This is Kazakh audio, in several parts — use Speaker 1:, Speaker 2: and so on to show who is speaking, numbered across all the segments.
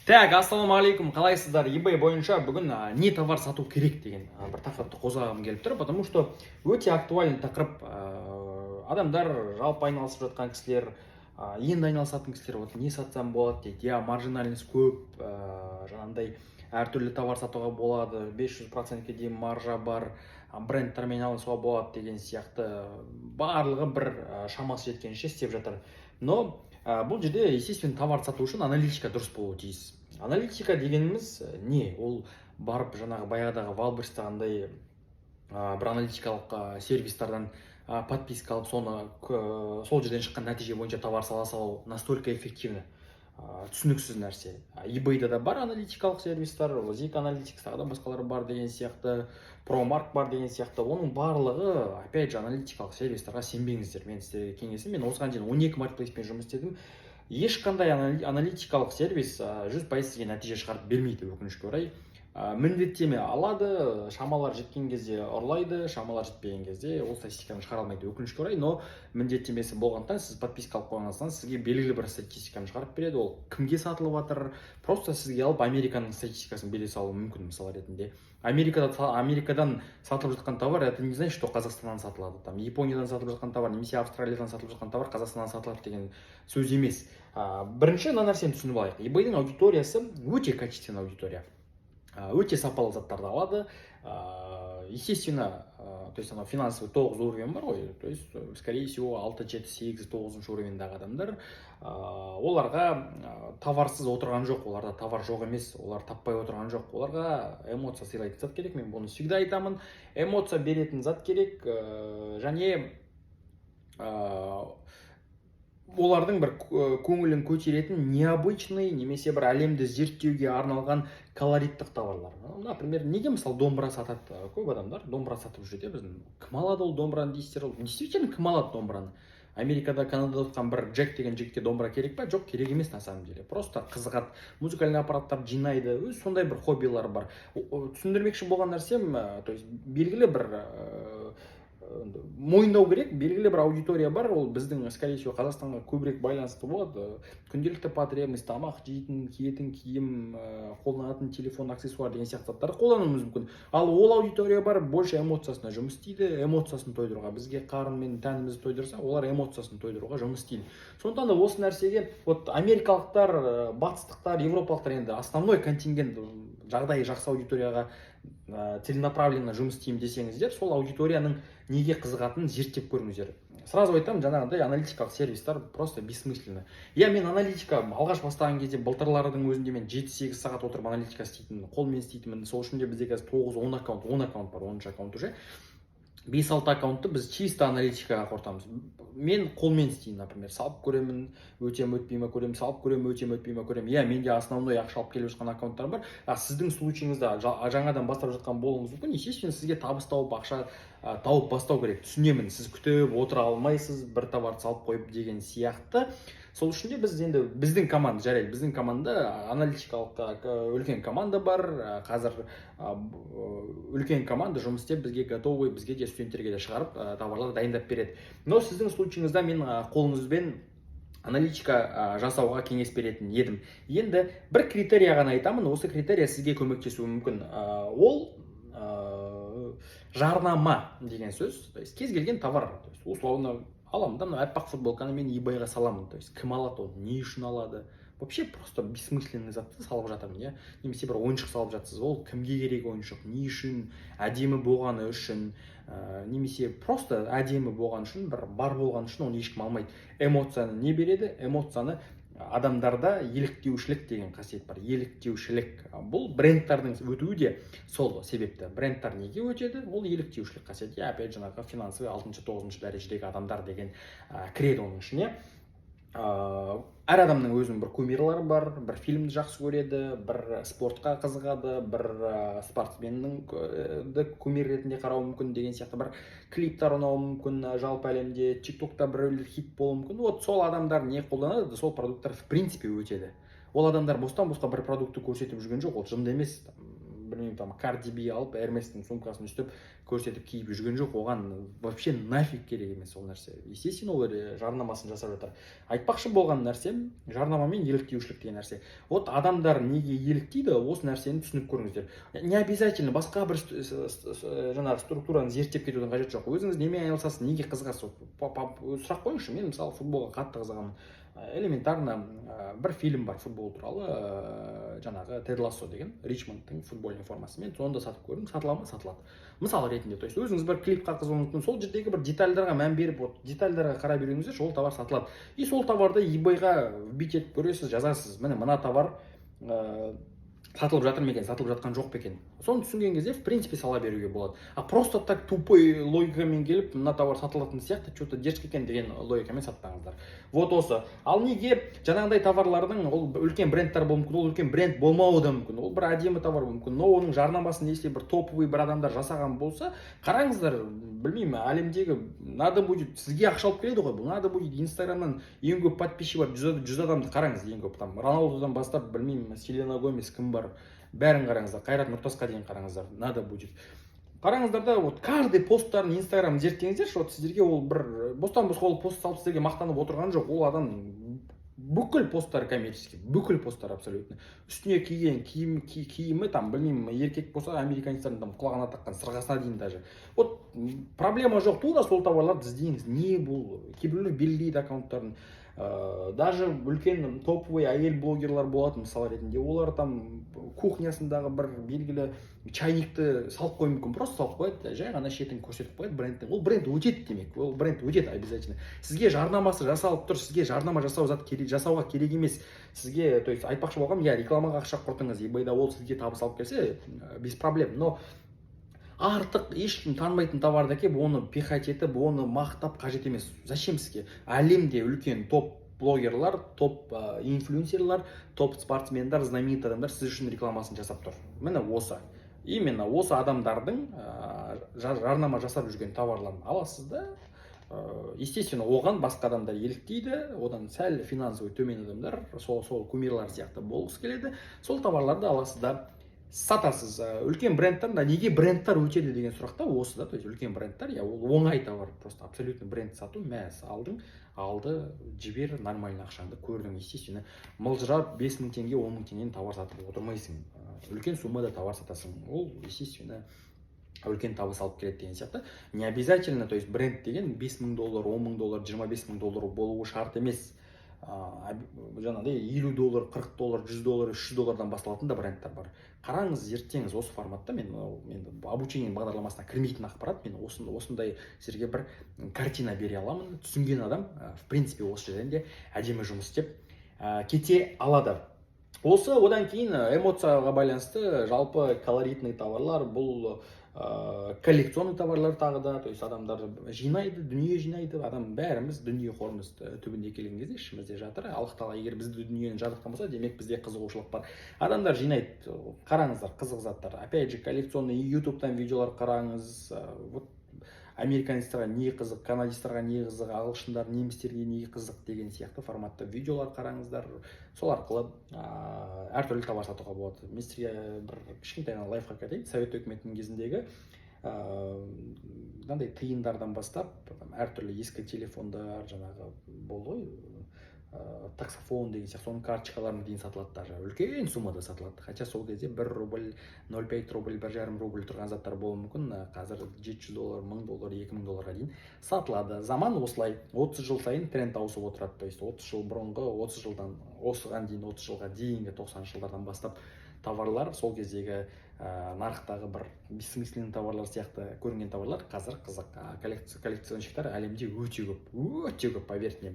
Speaker 1: Так, ассалаумағалейкум, қалайсыздар? eBay бойынша бүгін не товар сату керек деген бір тақырыпты қозғағым келіп тұр, потому что өте актуальный тақырып. Адамдар, жалпы айналысып жатқан кісілер, енді айналысатын кісілер, вот не сатсам болады дейді. Я маржинальность көп, жаңағындай әртүрлі товар сатуға болады, 500%-ке дейін маржа бар, брендтермен айналысуға болады деген сияқты барлығы бір шамасы жеткенше істеп жатыр. Но бұл жерде, естественно, товар сату үшін аналитика дұрыс болуы тиіс. Аналитика дегеніміз не? Ол барып жаңағы баяғыдағы Валберстағындай бір аналитикалық сервистардан подписка алып, сол жерден шыққан нәтиже бойынша товар сала салу настолько эффективны, түсініксіз нәрсе. eBay'да да бар аналитикалық сервистар, Zik Analytics тағы да басқалары бар деген сияқты, ProMark бар деген сияқты. Оның барлығы, опять же, аналитикалық сервистарға сенбеңіздер. Мен сіздерге кеңесім, мен осыған дейін 12 маркетплейспен жұмыс істедім. Ешқандай аналитикалық сервис 100% сізге нәтиже шығарып бермейді, өкінішке орай. Міндеттеме алады, шамалар жеткен кезде ұрлайды, шамалар жетпеген кезде ол статистиканы шығара алмайды, өкінішке орай. Но міндеттемесі болғандықтан сіз подписка алып қойғаннан сізге белгілі бір статистиканы шығарып береді. Ол кімге сатылып жатыр, просто сізге алып Американың статистикасын бере салуы мүмкін, мысал ретінде. Америкадан сатылып жатқан товар, это не значит, что Қазақстаннан сатылады. Там Япониядан сатылып жатқан товар, немесе Австралиядан сатылып жатқан товар Қазақстаннан сатылады деген сөз емес. Бірінші мына нәрсені түсініп алайық. eBay'дің аудиториясы өте качественный аудитория. Өте сапалы заттарды алады. Естественно, то есть финансовый 9 уровень бар ғой, то есть скорее всего 6, 7, 8, 9 уровеньдағы адамдар, оларға товарсыз отырған жоқ, оларда товар жоқ емес, олар таппай отырған жоқ, оларға эмоция сыйлайтын зат керек. Мен бұны всегда айтамын, эмоция беретін зат керек, және олардың бір көңілін көтеретін необычный, немесе бір әлемді зерттеуге арналған колориттік товарлар. Например, неге мысалы домбыра сатады көп адамдар? Домбыра сатып жүреді, біздің кім алады ол домбыраны дейсіздер? Действительно, кім алады домбыраны? Америкада, Канадада отқан бір Джек деген жігітке домбыра керек па? Жоқ, керек емес на самом деле. Просто қызығады, музыкальный аппараттар жинайды, өз сондай бір хоббилар бар. Түсіндірмекші болған нәрсем, то есть белгілі бір мойындау керек, белгілі бір аудитория бар, ол біздің, скорее всего, Қазақстанға көбірек байланысты болады. Күнделікті потребность, тамақ жейтін, киетін киім, қолданатын телефон, аксессуар деген сияқты заттарды қолдануымыз мүмкін. Ал ол аудитория бар, больше эмоциясына жұмыс істейді, эмоциясын тойдыруға. Бізге қарын мен тәнімізді тойдырса, олар эмоциясын тойдыруға жұмыс істейді. Сондықтан да осы нәрсеге вот америкалықтар, батыстықтар, европалықтар, енді основной контингент, жағдайы жақсы аудиторияға целенаправленно жұмыс істеймін десеңіздер, сол аудиторияның неге қызығатынын зерттеп көріңіздер. Сразу айтамын, жаңағындай аналитикалық сервистар просто бессмысленно. Мен аналитика алғаш бастаған кезде былтырлардың өзінде мен 7-8 сағат отырып аналитика істейтін, қолмен істейтінмін. Сол үшін де бізде қазір 9-10 аккаунт бар, 10 аккаунт уже. 5-6 аккаунтты біз чисто аналитикаға қортамыз. Мен қолмен істеймін, например, салып көремін, өтем өтпейме көремін, салып көремін, өтем өтпейме көремін. Менде основной ақша алып келіп жатқан аккаунттар бар. Сіздің случайыңызда жаңадан бастап жатқан болуыңыз мүмкін. Естественно, сізге табыс тауып, ақша тауып бастау керек. Түсінемін, сіз күтіп отыра алмайсыз, бір товарды салып қойып деген сияқты. Сол үшін де біз енді біздің команда, жарайды, біздің команда аналитикалық үлкен команда бар. Қазір үлкен команда жұмыс істеп, бізге готовый, бізге де студенттерге де шығарып товарларды дайындап береді. Но сіздің случайыңызда мен қолыңызбен аналитика жасауға кеңес беретін едім. Енді бір критерия ғана айтамын, осы критерия сізге көмектесуі мүмкін. Ол жарнама деген сөз. То есть кез келген товар, условно аламын да, мына аппақ футболканы мен eBayға саламын. То есть кім алады оны, не үшін алады? Вообще просто бессмысленный затты салып жатырмын, немесе бір ойыншық салып жатсыз, ол кімге керек ойыншық, не үшін, әдемі болғаны үшін, немесе просто әдемі болған үшін, бір бар болған үшін оны ешкім алмайды. Эмоцияны не береді? Эмоцияны адамдарда еліктеушілік деген қасиет бар. Еліктеушілік. Бұл брендтардың өтуі де сол себепті. Брендтар неге өтеді? Ол еліктеушілік қасиет. Опять жаңағы финансовый 6-9 дәрежедегі адамдар деген кіреді оның ішіне. Әр адамның өзінің бір кумирлары бар, бір фильмді жақсы көреді, бір спортқа қызығады, бір спортсменнің кумир ретінде қарауы мүмкін деген сияқты, бір клиптар ұнауы мүмкін, жалпы әлемде тиктокта бір хит болуы мүмкін. Вот сол адамдар не қолданады, сол продукттар в принципе өтеді. Ол адамдар бостан босқа бір продукты көрсетіп жүрген жоқ, ол жынды емес. білмеймін там Cardi B алып Hermes'тің сумкасын үстіп көрсетіп киіп жүрген жоқ, оған вообще нафиг керек емес ол нәрсе. Естественно ол жарнамасын жасап жатыр. Айтпақшы болған нәрсем жарнама мен еліктеушілік деген нәрсе. Вот адамдар неге еліктейді, осы нәрсені түсініп көріңіздер. Не обязательно басқа бір жаңағы структураны зерттеп кетудің қажеті жоқ. Өзіңіз немен айналысасыз, неге қызығасыз, сұрақ қойыңызшы. Мен мысалы футболға қатты қызығамын. Элементарно бір фильм бар футбол туралы, жаңағы Тед Лассо деген Ричмондтың футбольный формасы. Мен соны да сатып көрдім. Сатыла ма? Сатылады. Мысалы ретінде, то есть өзіңіз бір клипқа қызығуыңыз мүмкін, сол жердегі бір детальдарға мән беріп, детальдарға қарап үйреніңіздерші, ол товар сатылады. И сол товарды eBay-ға бит етіп көресіз, жазасыз. Мына товар сатылып жатыр ма екен, сатылып жатқан жоқ па екен. Соны түсінген кезде в принципе сала беруге болады. А просто так тупой логикамен келіп, мына товар сатылатын сияқты, что-то дерзкий екен деген логикамен сатпаңыздар. Вот осы. Ал неге жаңағыдай товарлардың, ол үлкен брендтер болуы мүмкін, ол үлкен бренд болмауы да мүмкін. Ол бір әдемі товар мүмкін, но оның жарнамасын если бір топовый бір адамдар жасаған болса, қараңыздар, білмеймін, әлемдегі надо будет, сізге ақша алып келеді ғой, бұл надо будет Инстаграмнан ең көп подписчик бар, 100 адамды қараңыз, ең көп там Роналдодан бастап, білмеймін, Селена Гомес кім бар, бәрін қараңыздар, Қайрат Нұртасқа дейін қараңыздар, надо будет. Қараңыздар да, вот каждый посттарын Инстаграм зерттеңіздерші, вот сіздерге ол бір бостан-босқа ол пост салып сіздерге мақтанып отырған жоқ, ол адам бүкіл посттары коммерческий, бүкіл посттары абсолютно. Үстіне киген киімі там, білмеймін, еркек болса американецтердің там құлағына таққан сырғасына дейін даже. Вот проблема жоқ, тура сол товарларды іздеңіз. Не бұл? Кейбіреулер белгілейді аккаунттарын. Даже үлкен топовый әйел блогерлар болады мысалы ретінде, олар там кухнясындағы бір белгілі чайникті салып қою мүмкін, просто салып қояды, жай ғана шетін көрсетіп қояды брендтің. Ол бренд өтеді демек, ол бренд өтеді обязательно. Сізге жарнамасы жасалып тұр, сізге жарнама жасауға керек емес. Сізге, то есть айтпақшы болғам, я рекламаға ақша құртыңыз, eBay-да ол сізге табыс алып келсе, без проблем. Но артық ешкім танымайтын товарды әкеп, оны пихать етіп, оны мақтап қажет емес. Зачем сізге? Әлемде үлкен топ блогерлар, топ инфлюенсерлар, топ спортсмендер, знаменитый адамдар сіз үшін рекламасын жасап тұр. Міне осы. Именно осы адамдардың жарнама жасап жүрген товарларын аласыз да, естественно, оған басқа адамдар еліктейді, одан сәл финансовый төмен адамдар, сол кумирлар сияқты болғысы келеді, сол товарларды аласыз да сатасыз. Үлкен брендтар, неге брендтар өтеді деген сұрақта осы да, то есть үлкен брендтар, ол оңай товар, просто абсолютно бренд сату, мәз алды, жібер, нормальный ақшаңды көрдің, естественно, мылжырап 5000 теңге, 10 000 теңгені товар сатып отырмайсың, үлкен суммада товар сатасың, ол естественно үлкен табыс алып келеді деген сияқты. Не обязательно, то есть бренд деген $5000, $10,000, $25,000 болуы шарт емес. Жаңағыдай $50, $40, $100, $300 басталатын да брендтер бар. Қараңыз, зерттеңіз осы форматта. Мен обучение бағдарламасына кірмейтін ақпарат, мен осындай сіздерге бір картина бере аламын. Түсінген адам, в принципе, осы жерден де әдемі жұмыс істеп кете алады. Осы одан кейін эмоцияға байланысты жалпы колоритный товарлар, бұл коллекционный товарлар тағы да, то есть адамдар жинайды, дүние жинайды, адам бәріміз дүние қорымыз түбінде келген кезде ішімізде жатыр, алықтала, егер бізді дүниені жаратқан болса, демек бізде қызығушылық бар. Адамдар жинайды, қараңыздар, қызық заттар. Опять же, коллекционный ютубтан видеолар қараңыз, вот американецтерға не қызық, канадистарға не қызық, ағылшындар, немістерге не қызық деген сияқты форматта видеолар қараңыздар. Сол арқылы әртүрлі товар сатуға болады. Мен сізге бір кішкентай лайфхак айтайын. Совет өкіметінің кезіндегі мынандай тиындардан бастап әртүрлі ескі телефондар, жаңағы болды ғой, таксофон деген сияқты, соның карточкаларына дейін сатылады, даже үлкен суммада сатылады. Хотя сол кезде 1 рубль, 0,5 рубль, 1,5 рубль тұрған заттар болуы мүмкін, қазір $700, $1000, $2000 дейін сатылады. Заман осылай, 30 жыл сайын тренд ауысып отырады. То есть 30 жыл бұрынғы, 30 жылдан осыған дейін, 30 жылға дейінгі 90 жылдардан бастап товарлар, сол кездегі нарықтағы бір бессмысленный товарлар сияқты көрінген товарлар қазір қызық. Коллекционщиктер әлемде өте көп, поверьте.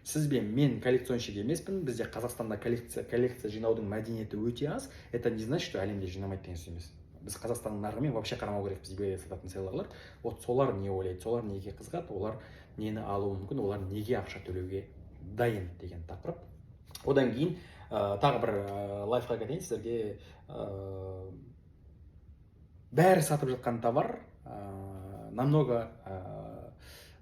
Speaker 1: Сіз бен мен коллекционщик емеспін, бізде Қазақстанда коллекция жинаудың мәдениеті өте аз. Это не значит, что әлемде жинамайды деген сөз емес. Біз Қазақстанның нарығымен вообще қарамау керек, бізге сататын селлерлар. Вот солар не ойлайды, солар неге қызығады, олар нені алуы мүмкін, олар неге ақша төлеуге дайын деген тақырып. Одан кейін тағы бір лайфхак айтайын сіздерге. Бәрі сатып жатқан товар намного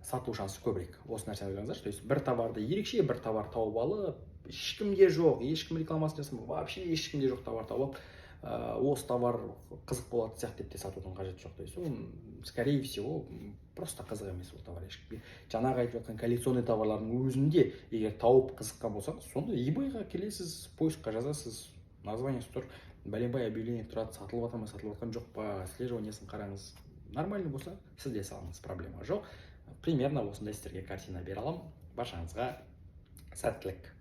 Speaker 1: сату шансы көбірек. Осы нәрсені ойлаңыздаршы. То есть бір товарды ерекше, бір товар тауып алып, ешкімге жоқ, ешкім рекламасын жасамай, вообще ешкімге жоқ товар тауып, осы товар қызық болады сияқты деп те сатудың қажеті жоқ. То есть ол скорее всего просто қызық емес ол товар ешкімге. Жаңағы айтып жатқан коллекционный товарлардың өзінде егер тауып қызыққан болсаңыз, сонда eBay-ға келесіз, поискқа жазасыз, названиесі тұр, бәленбай объявление тұрады, сатылып жатыр ма, сатылып жатқан жоқ па, отслеживаниесін қараңыз. Нормально болса сіз де салыңыз, проблема жоқ. Примерно осындай сіздерге картина бере аламын. Баршаңызға сәттілік.